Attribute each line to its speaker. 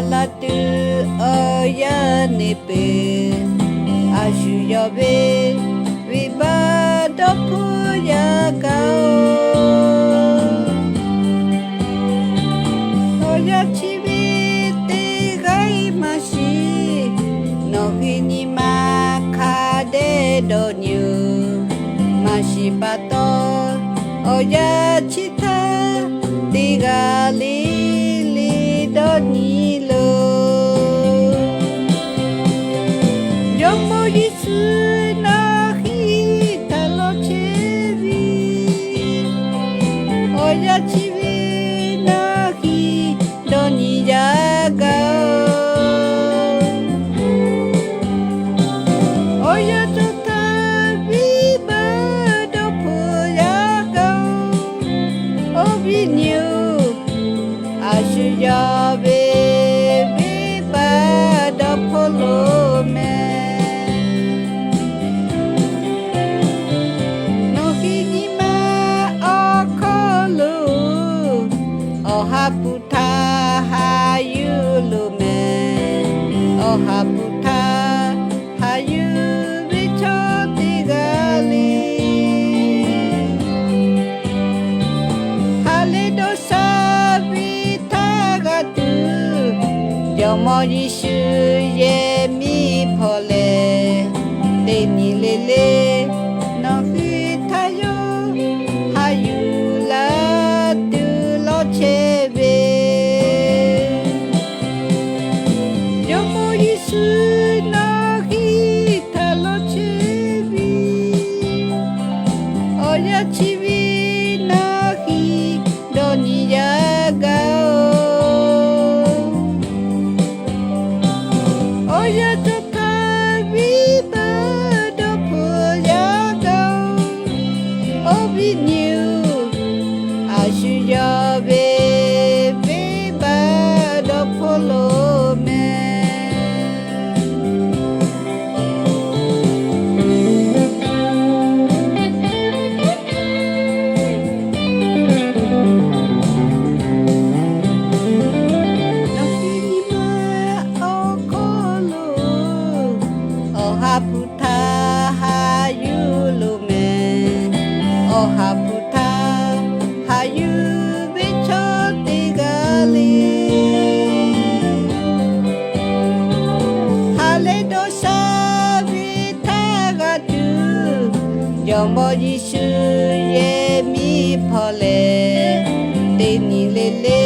Speaker 1: la tu oya nepe ashuyobe viva do puya kao oya chibi te gai mashi no hini makade do nyu mashi pato oya chita tiga li do ni lo yomo yisu na hi talo chevi oya chivi na hi do ni yaga oya tota viva do puyaga obi new ashuyabe viva do polo me no hinima okolu ohaputa hayulu me ohaputa hayu bichotigali haledo sabitagatu yomo yishu ye mi pole te ni lele no hitayo hayu la tu lo chebe yomo yishu no hitalo chebi oya chibi no hi do ni yaga oya tota viva do puyaga obi new ashuyabe viva do polo me no hinima okolu ohaputa hayulu me ohaputa hayu bichotigali haledo sabitagatu yomo yishu ye mi pole te ni lele